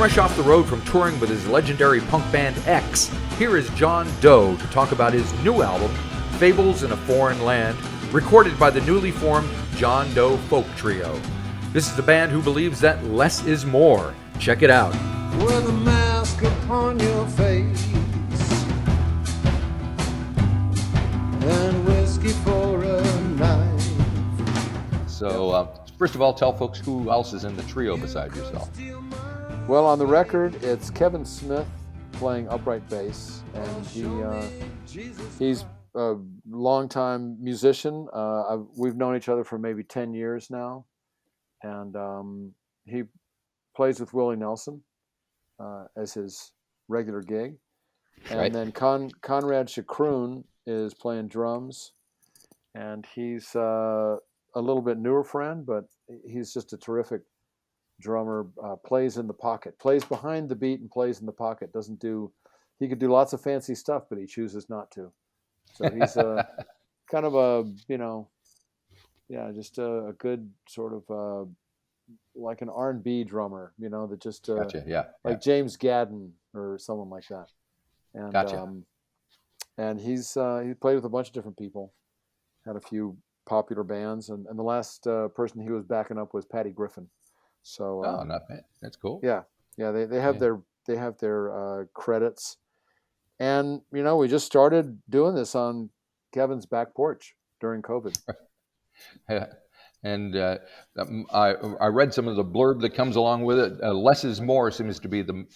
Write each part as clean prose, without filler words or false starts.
Fresh off the road from touring with his legendary punk band X, here is John Doe to talk about his new album, Fables in a Foreign Land, recorded by the newly formed John Doe Folk Trio. This is a band who believes that less is more. Check it out. With a mask upon your face and whiskey for a night. So, first of all, tell folks who else is in the trio besides yourself. Well, on the record, it's Kevin Smith playing upright bass, and he's a longtime musician. We've known each other for maybe 10 years now, and he plays with Willie Nelson as his regular gig. And Right. then Conrad Chacroon is playing drums, and he's a little bit newer friend, but he's just a terrific drummer. Plays in the pocket, plays behind the beat and plays in the pocket. He could do lots of fancy stuff, but he chooses not to. So he's kind of just a good sort of like an R&B drummer, that just Gotcha. Yeah. like James Gadden or someone like that. And Gotcha. And he played with a bunch of different people, had a few popular bands, and the last person he was backing up was Patty Griffin. So not bad. That's cool. Yeah. They have their credits, and we just started doing this on Kevin's back porch during COVID. Yeah. And I read some of the blurb that comes along with it. Less is more seems to be the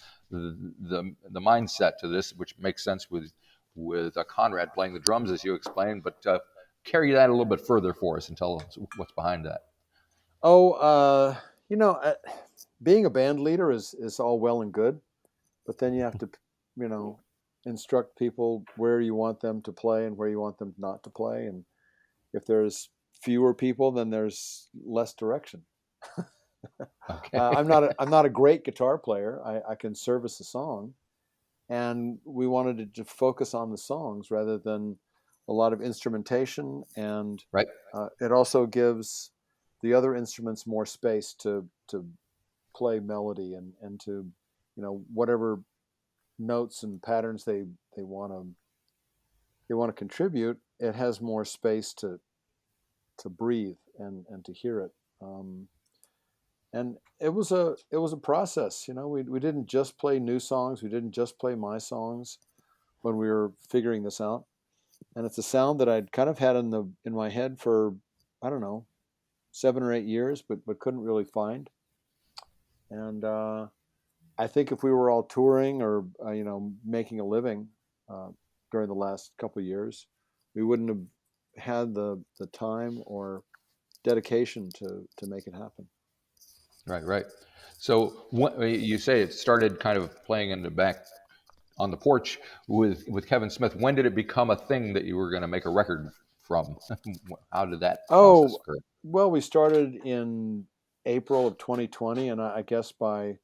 mindset to this, which makes sense with Conrad playing the drums, as you explained. But carry that a little bit further for us and tell us what's behind that. Being a band leader is all well and good, but then you have to, instruct people where you want them to play and where you want them not to play. And if there's fewer people, then there's less direction. Okay. I'm not a great guitar player. I can service a song, and we wanted to focus on the songs rather than a lot of instrumentation. And right. It also gives the other instruments more space to play melody and to whatever notes and patterns they want to contribute. It has more space to breathe and to hear it. And it was a process. We didn't just play new songs. We didn't just play my songs when we were figuring this out. And it's a sound that I'd kind of had in my head for, I don't know, 7 or 8 years, but couldn't really find. And I think if we were all touring or making a living during the last couple of years, we wouldn't have had the time or dedication to make it happen. Right. So you say it started kind of playing in the back on the porch with Kevin Smith. When did it become a thing that you were going to make a record from? How did that process occur? Well, we started in April of 2020, and I guess by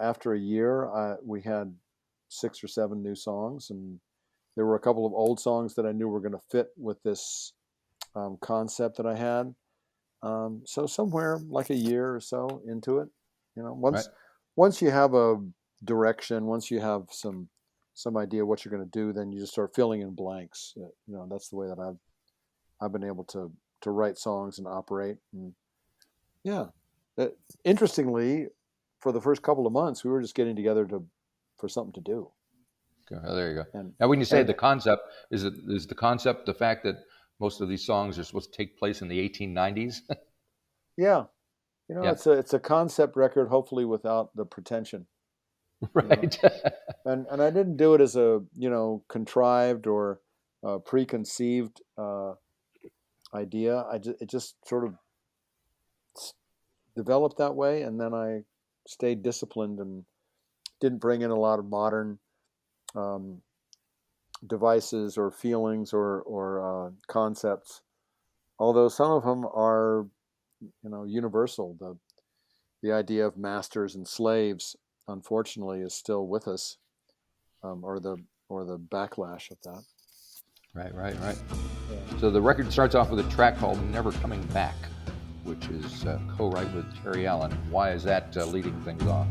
after a year, we had 6 or 7 new songs, and there were a couple of old songs that I knew were going to fit with this concept that I had. So somewhere like a year or so into it, once you have a direction, once you have some idea what you're going to do, then you just start filling in blanks. That's the way that I've been able to write songs and operate. And yeah, interestingly, for the first couple of months, we were just getting together for something to do. Okay, well, there you go. Now, when you say the concept, is the concept the fact that most of these songs are supposed to take place in the 1890s? Yeah. It's a concept record, hopefully without the pretension. Right. And I didn't do it as a, contrived or preconceived idea. It just sort of developed that way, and then I stayed disciplined and didn't bring in a lot of modern devices or feelings or concepts, although some of them are universal. The idea of masters and slaves, unfortunately, is still with us, or the backlash of that. Right. Yeah. So the record starts off with a track called Never Coming Back, which is co-write with Terry Allen. Why is that leading things off?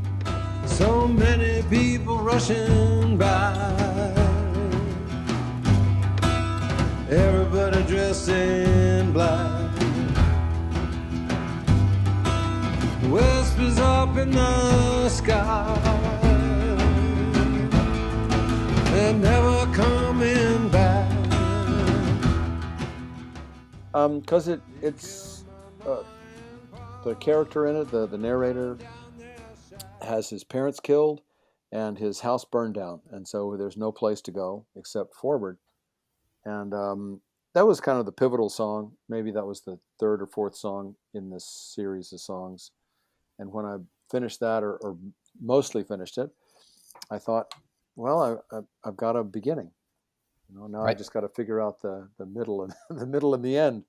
So many people rushing by, everybody dressed in black. Whispers up in the sky, and never coming back. Because it's the character in it, the narrator, has his parents killed and his house burned down, and so there's no place to go except forward. And that was kind of the pivotal song. Maybe that was the third or fourth song in this series of songs. And when I finished that, or mostly finished it, I thought, well, I've got a beginning. Now I just got to figure out the middle and the middle and the end.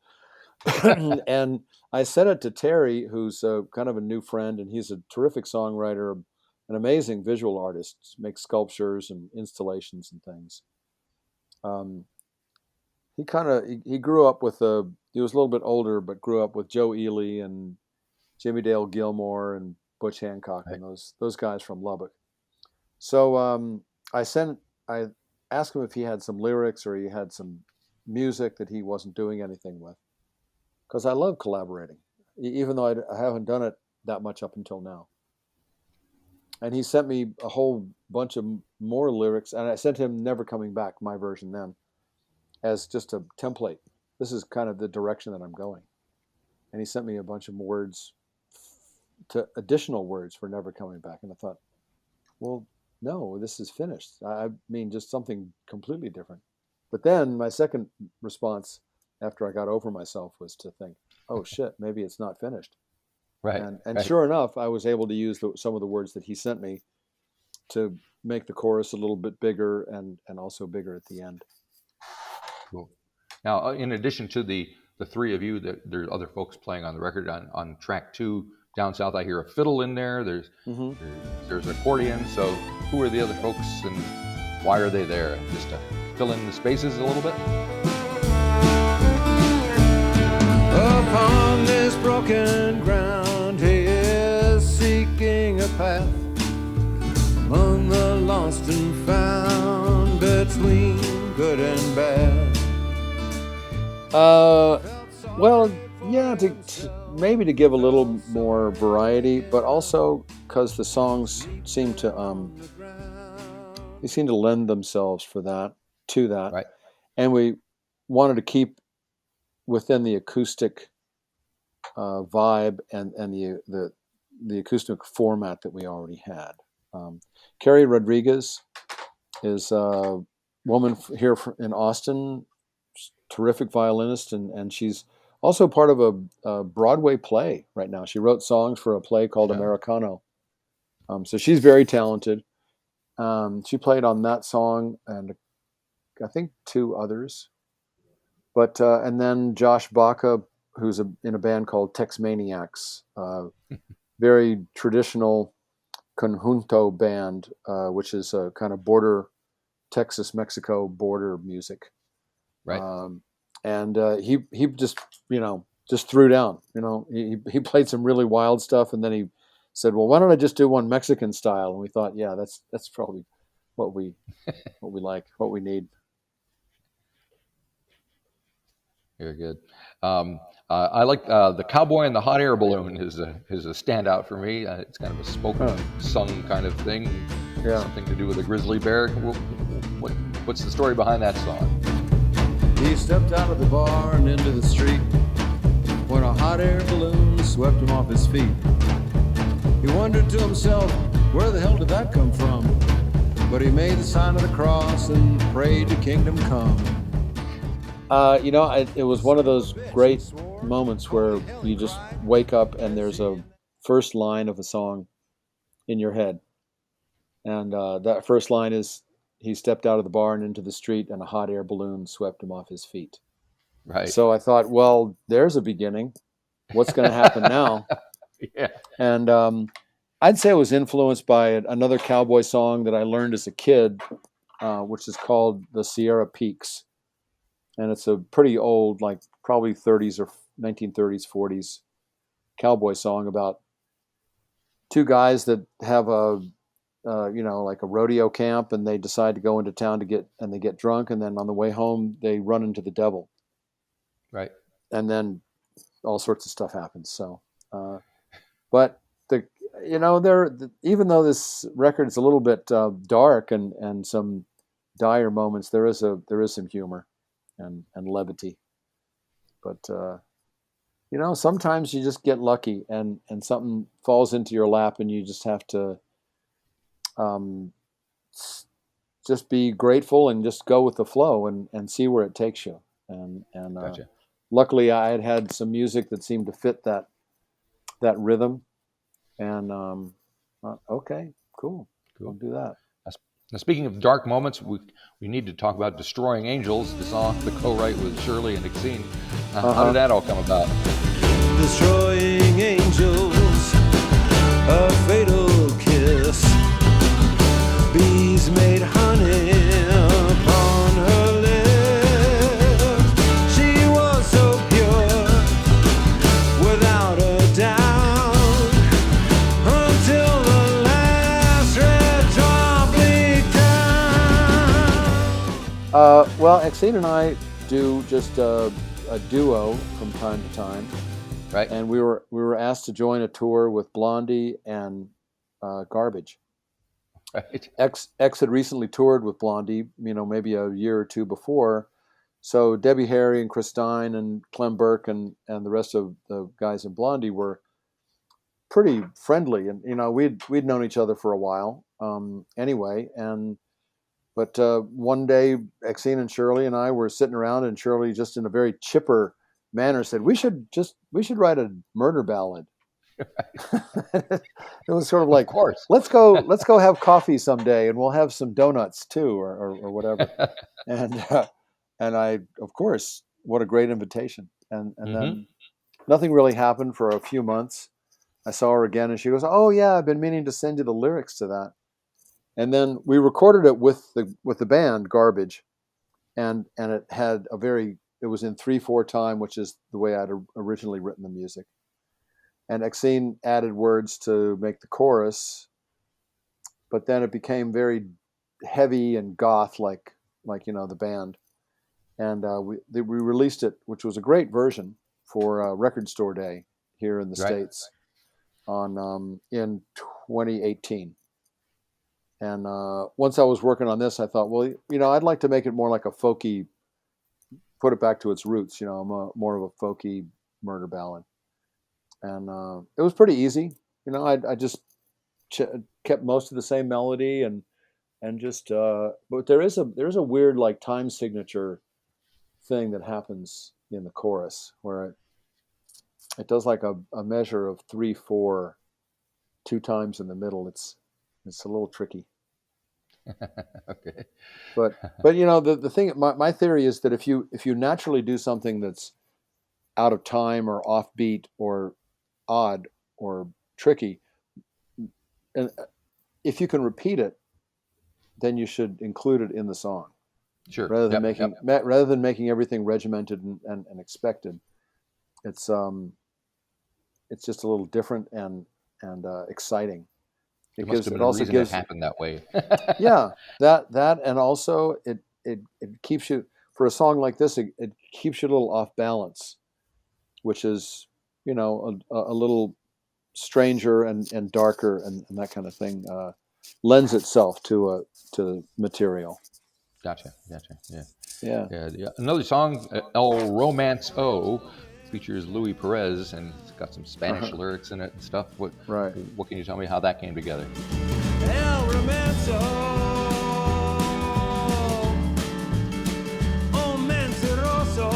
And I sent it to Terry, who's kind of a new friend, and he's a terrific songwriter, an amazing visual artist, makes sculptures and installations and things. He grew up with he was a little bit older, but grew up with Joe Ely and Jimmy Dale Gilmore and Butch Hancock and those guys from Lubbock. So I asked him if he had some lyrics or he had some music that he wasn't doing anything with, because I love collaborating, even though I haven't done it that much up until now. And he sent me a whole bunch of more lyrics, and I sent him Never Coming Back, my version then, as just a template. This is kind of the direction that I'm going. And he sent me a bunch of words, additional words for Never Coming Back. And I thought, well, no, this is finished. I mean, just something completely different. But then my second response after I got over myself was to think, oh shit, maybe it's not finished. Right. And sure enough, I was able to use some of the words that he sent me to make the chorus a little bit bigger and also bigger at the end. Cool. Now, in addition to the three of you, there's other folks playing on the record. On track 2, Down South, I hear a fiddle in there. There's accordion. So who are the other folks and why are they there? Just to fill in the spaces a little bit? Upon this broken ground, he is seeking a path among the lost and found, between good and bad. Well, yeah, maybe to give a little more variety, but also because the songs seem to lend themselves to that, Right. And we wanted to keep within the acoustic vibe and the acoustic format that we already had. Carrie Rodriguez is a woman here in Austin, terrific violinist, and she's also part of a Broadway play right now. She wrote songs for a play called Americano. So she's very talented. She played on that song and I think 2 others. But and then Josh Baca, who's in a band called Tex Maniacs, very traditional conjunto band, which is a kind of border Texas-Mexico border music. Right. And he just threw down. He played some really wild stuff, and then he said, "Well, why don't I just do one Mexican style?" And we thought, yeah, that's probably what we like, what we need. Very good. I like the Cowboy and the Hot Air Balloon is a standout for me. It's kind of a spoken, sung kind of thing. Yeah. Something to do with a grizzly bear. What's the story behind that song? He stepped out of the bar and into the street when a hot air balloon swept him off his feet. He wondered to himself, where the hell did that come from? But he made the sign of the cross and prayed to kingdom come. It was one of those great moments where you just wake up and there's a first line of a song in your head. And that first line is, he stepped out of the bar and into the street and a hot air balloon swept him off his feet. Right. So I thought, well, there's a beginning. What's going to happen now? Yeah. And I'd say it was influenced by another cowboy song that I learned as a kid, which is called The Sierra Peaks. And it's a pretty old, like probably 30s or 1930s, 40s cowboy song about 2 guys that have a like a rodeo camp, and they decide to go into town they get drunk, and then on the way home they run into the devil, Right. and then all sorts of stuff happens. So, but the there even though this record is a little bit dark and some dire moments, there is some humor and levity. But sometimes you just get lucky and something falls into your lap, and you just have to um, just be grateful and just go with the flow and see where it takes you. And Gotcha. luckily, I had some music that seemed to fit that rhythm. And okay, cool, I'll Cool. do that. Now, speaking of dark moments, we need to talk about "Destroying Angels," the song, the co-write with Shirley and Exene. How did that all come about? Destroying angels, a fatal kiss. Bees made honey upon her lips. She was so pure, without a doubt, until the last red drop leaked out. Well, Exene and I do just a duo from time to time, Right. and we were asked to join a tour with Blondie and Garbage. Right. X had recently toured with Blondie, maybe a year or two before. So Debbie Harry and Chris Stein and Clem Burke and the rest of the guys in Blondie were pretty friendly, and we'd known each other for a while anyway. But one day, Exene and Shirley and I were sitting around, and Shirley, just in a very chipper manner, said, we should write a murder ballad." It was sort of Of like, course. let's go have coffee someday, and we'll have some donuts too, or whatever. And and I, of course, what a great invitation. And then nothing really happened for a few months. I saw her again, and she goes, "Oh yeah, I've been meaning to send you the lyrics to that." And then we recorded it with the band Garbage, and it was in 3/4 time, which is the way I'd originally written the music. And Exene added words to make the chorus, but then it became very heavy and goth, like the band. And we released it, which was a great version for Record Store Day here in the Right. States on in 2018. And once I was working on this, I thought, well, I'd like to make it more like a folky, put it back to its roots. More of a folky murder ballad. And it was pretty easy. I just kept most of the same melody and just. But there is a weird like time signature thing that happens in the chorus where it does like a measure of 3/4, 2 times in the middle. It's a little tricky. Okay. But the thing, my theory is that if you naturally do something that's out of time or offbeat or odd or tricky, and if you can repeat it, then you should include it in the song Sure. rather than Yep. rather than making everything regimented and expected. It's just a little different and exciting There must because have it been a also reason it gives happened that way. yeah, that and also it keeps you, for a song like this, it keeps you a little off balance, which is a little stranger and darker and that kind of thing lends itself to material. Gotcha. Yeah. Yeah. Yeah. Another song, El Romance O, features Louis Perez, and it's got some Spanish lyrics in it and stuff. Right. What can you tell me how that came together? El romanzo, oh mentiroso.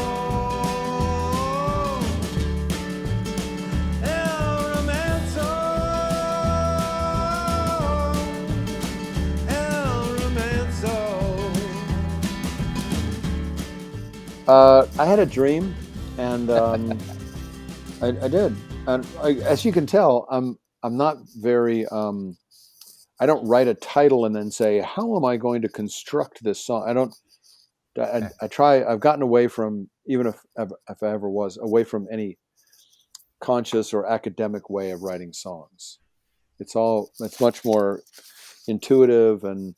El romanzo, el romanzo. I had a dream, and I did. And as you can tell, I'm not very. I don't write a title and then say, "How am I going to construct this song?" I don't. I try. I've gotten away from, even if I ever was away from any conscious or academic way of writing songs. It's much more intuitive and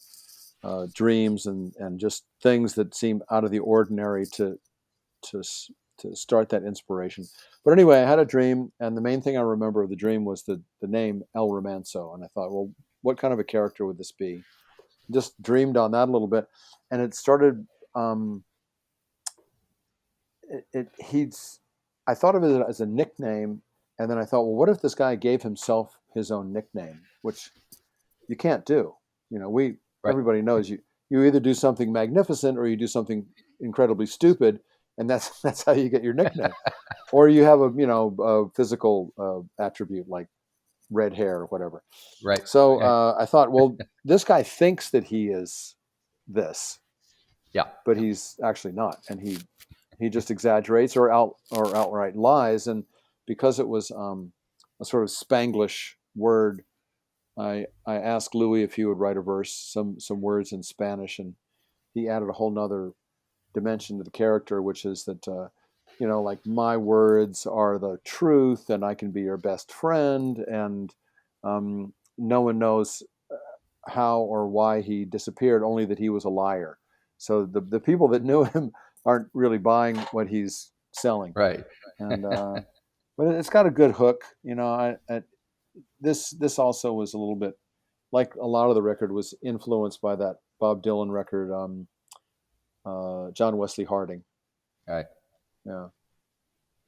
dreams and just things that seem out of the ordinary to to start that inspiration. But anyway, I had a dream, and the main thing I remember of the dream was the name El Romanzo, and I thought, well, what kind of a character would this be? Just dreamed on that a little bit, and it started. He's. I thought of it as a nickname, and then I thought, well, what if this guy gave himself his own nickname, which you can't do. Right. Everybody knows you either do something magnificent or you do something incredibly stupid, and that's how you get your nickname. Or you have a physical attribute like red hair or whatever. Right. So I thought, well, this guy thinks that he is this, Yeah. but he's actually not, and he just exaggerates or outright lies. And because it was a sort of Spanglish word, I asked Louis if he would write a verse, some words in Spanish, and he added a whole nother dimension to the character, which is that like my words are the truth, and I can be your best friend, and no one knows how or why he disappeared, only that he was a liar. So the people that knew him aren't really buying what he's selling, Right. and but it's got a good hook. This also was a little bit like a lot of the record was influenced by that Bob Dylan record, John Wesley Harding. Right. Yeah,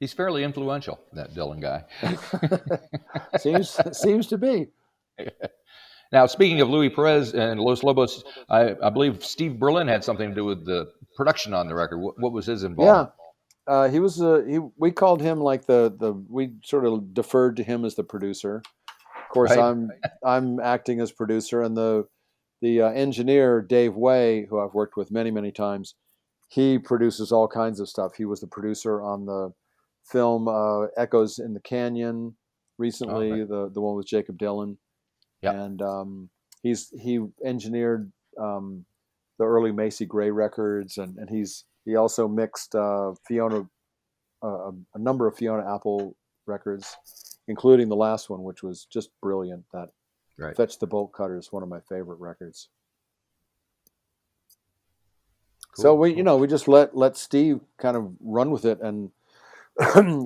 He's fairly influential, that Dylan guy. seems to be. Now, speaking of Louis Perez and Los Lobos, I believe Steve Berlin had something to do with the production on the record. What was his involvement? Yeah, he was. We called him like we sort of deferred to him as the producer. Of course, Right. I'm acting as producer, and the engineer Dave Way, who I've worked with many times, he produces all kinds of stuff. He was the producer on the film Echoes in the Canyon recently, the one with Jacob Dylan. Yep. And he engineered the early Macy Gray records, and he also mixed Fiona a number of Fiona Apple records, including the last one, which was just brilliant. That Right. Fetch the Bolt Cutter is one of my favorite records. Cool, So we cool. we just let Steve kind of run with it, and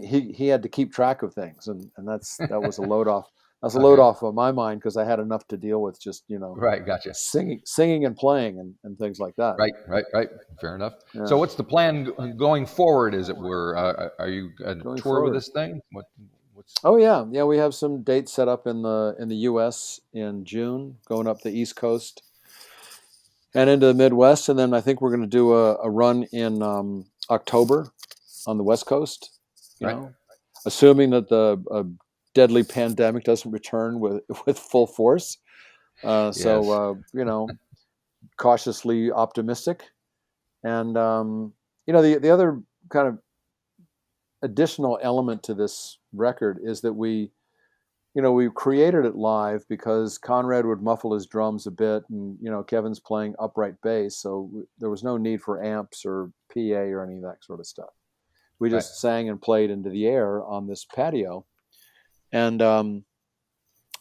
he had to keep track of things, and that was a load off. That's a load Okay. off of my mind because I had enough to deal with just Right. Gotcha. singing and playing and things like that. Right. Fair enough. Yeah. So, what's the plan going forward, as it were? Are you going to Going tour with forward. this thing? What's Oh yeah, we have some dates set up in the U.S. in June, going up the East Coast and into the Midwest, and then I think we're going to do a run in October on the West Coast. Right. Assuming that the deadly pandemic doesn't return with full force. So cautiously optimistic, and the other kind of additional element to this record is that we created it live because Conrad would muffle his drums a bit, and Kevin's playing upright bass, so there was no need for amps or PA or any of that sort of stuff. We just sang and played into the air on this patio, and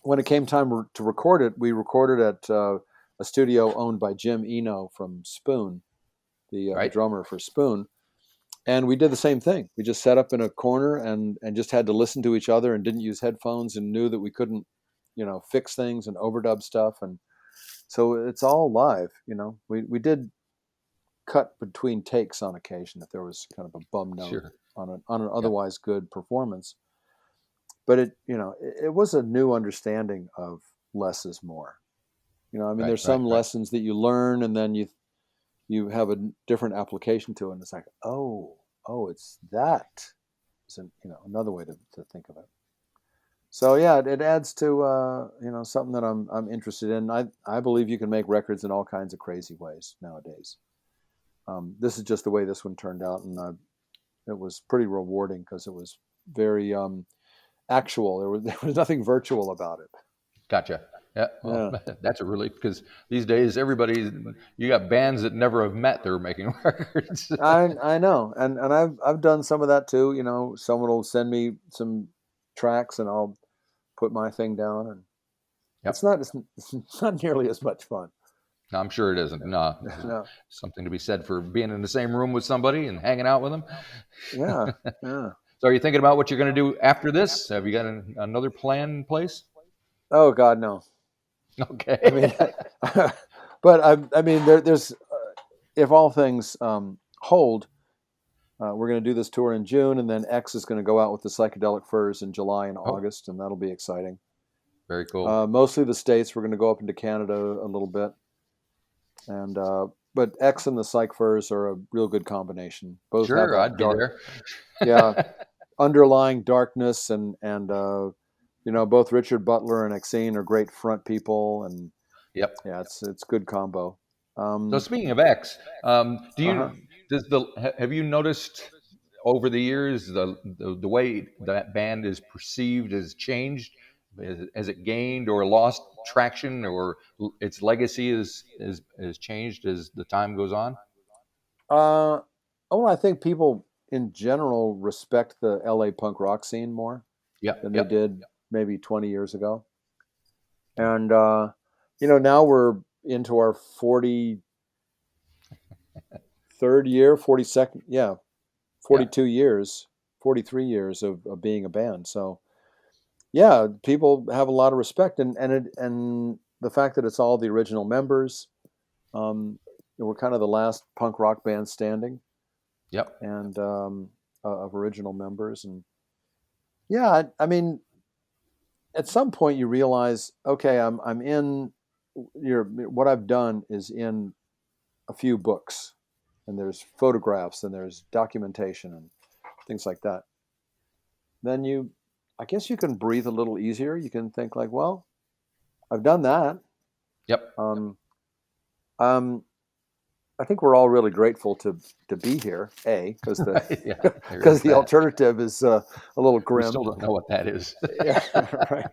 when it came time to record it, we recorded at a studio owned by Jim Eno from Spoon, the drummer for Spoon. And we did the same thing. We just set up in a corner and just had to listen to each other and didn't use headphones and knew that we couldn't, fix things and overdub stuff. And so it's all live. We did cut between takes on occasion if there was kind of a bum note Sure. on an otherwise good performance. But it was a new understanding of less is more. There's some lessons that you learn and then you have a different application to it, and it's like, oh, it's that. It's another way to think of it. So yeah, it adds to something that I'm interested in. I believe you can make records in all kinds of crazy ways nowadays. This is just the way this one turned out, and it was pretty rewarding because it was very actual. There was nothing virtual about it. Gotcha. Yeah, well, that's a relief because these days you got bands that never have met that are making records. I know, and I've done some of that too. Someone will send me some tracks and I'll put my thing down, and Yep. It's not nearly as much fun. No, I'm sure it isn't. No, No. something to be said for being in the same room with somebody and hanging out with them. Yeah. Yeah. So, are you thinking about what you're going to do after this? Have you got another plan in place? Oh God, no. I mean, Okay. but I mean, there's if all things hold, we're going to do this tour in June, and then X is going to go out with the Psychedelic Furs in July and Oh, August, and that'll be exciting. very cool. Mostly the States. We're going to go up into Canada a little bit, and but X and the Psych Furs are a real good combination. Both have Sure, that I'd be dark, there. yeah, underlying darkness, and both Richard Butler and Exene are great front people, and Yep. yeah, it's good combo. So, speaking of X, do Uh-huh. you have you noticed over the years the way that band is perceived has changed? Has it gained or lost traction, or its legacy is changed as the time goes on? Uh, well, I think people in general respect the LA punk rock scene more Yep. than they Yep. did maybe 20 years ago. And, now we're into our 43rd year, 42nd, yeah, Yeah. 42 years, 43 years of being a band. So, yeah, people have a lot of respect. And the fact that it's all the original members, we're kind of the last punk rock band standing. Yep. And of original members. And yeah, I mean, at some point you realize, okay, I'm in what I've done is in a few books, and there's photographs and there's documentation and things like that. Then I guess you can breathe a little easier. You can think like, well, I've done that. Yep. Um, um, I think we're all really grateful to be here, because the Yeah. There because is the that. alternative is a little We grim. still don't know what that is. Yeah, right.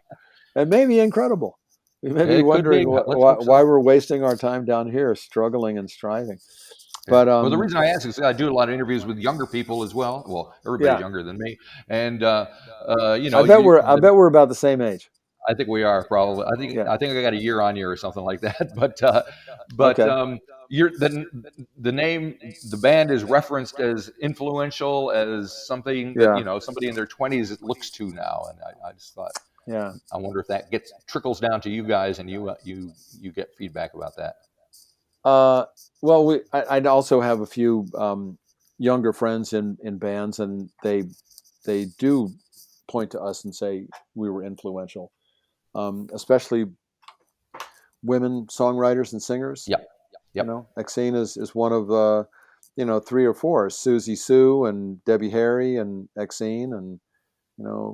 And maybe incredible. We may be It could wondering be. Let's hope why so. we're wasting our time down here struggling and striving. Yeah. But Well, the reason I ask is I do a lot of interviews with younger people as well. Well, everybody's yeah, younger than me, and I bet we're about the same age. I think we are probably. Yeah. I think I got a year on you or something like that. But Okay. you're the name the band is referenced as influential as something that Yeah. somebody in their 20s looks to now, and I just thought Yeah. I wonder if that trickles down to you guys and you get feedback about that. Uh, well, I'd also have a few younger friends in bands, and they do point to us and say we were influential, especially women songwriters and singers. Yep. Yep. Exene is one of three or four: Susie Sue and Debbie Harry and Exene and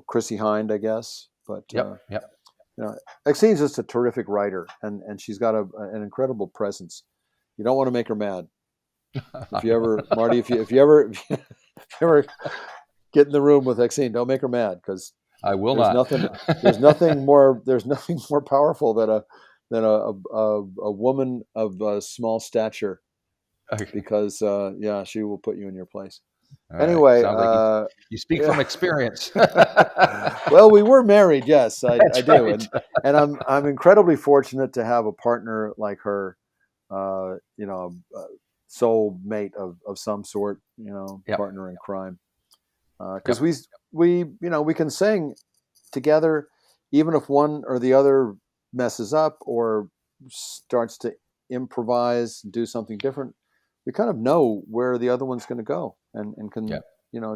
Chrissy Hind, I guess. But Yep. Yep. Exene's just a terrific writer, and she's got an incredible presence. You don't want to make her mad. If you ever, Marty, if you ever if you ever get in the room with Exene, don't make her mad, because I will there's not. nothing there's nothing more powerful than a woman of small stature, Okay. because she will put you in your place. All right. Anyway, Sounds like you speak from yeah. experience. Well, we were married, yes, I That's do, right. and I'm incredibly fortunate to have a partner like her, a soul mate of some sort, Yep. partner in crime, because Yep. we can sing together, even if one or the other messes up or starts to improvise, do something different. We kind of know where the other one's going to go, and can Yep.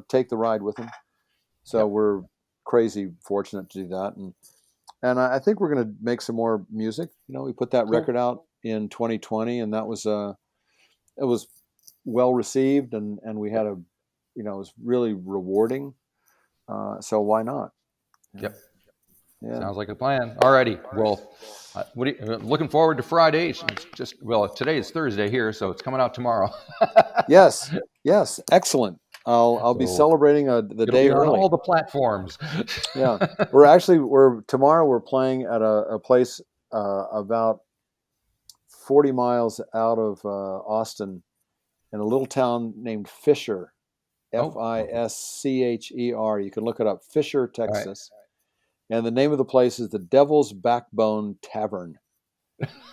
take the ride with him. So Yep. we're crazy fortunate to do that, and I think we're going to make some more music. We put that Cool. record out in 2020, and that was it was well received, and we had it was really rewarding. So why not? Yep. Yeah. Sounds like a plan. Alrighty. Well, looking forward to Friday. It's just today is Thursday here, so it's coming out tomorrow. Yes. Yes. Excellent. I'll be So celebrating the it'll day be on early. all the platforms. Yeah. Tomorrow we're playing at a place about 40 miles out of Austin, in a little town named Fisher, Oh, okay. Fischer. You can look it up, Fisher, All right. Texas. And the name of the place is the Devil's Backbone Tavern.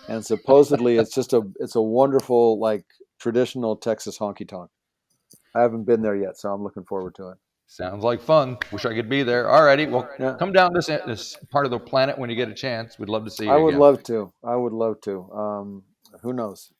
And supposedly it's a wonderful, like, traditional Texas honky tonk. I haven't been there yet, so I'm looking forward to it. Sounds like fun. Wish I could be there. Alrighty, well, Yeah. come down this part of the planet when you get a chance. We'd love to see you I would again. love to. I would love to. Who knows?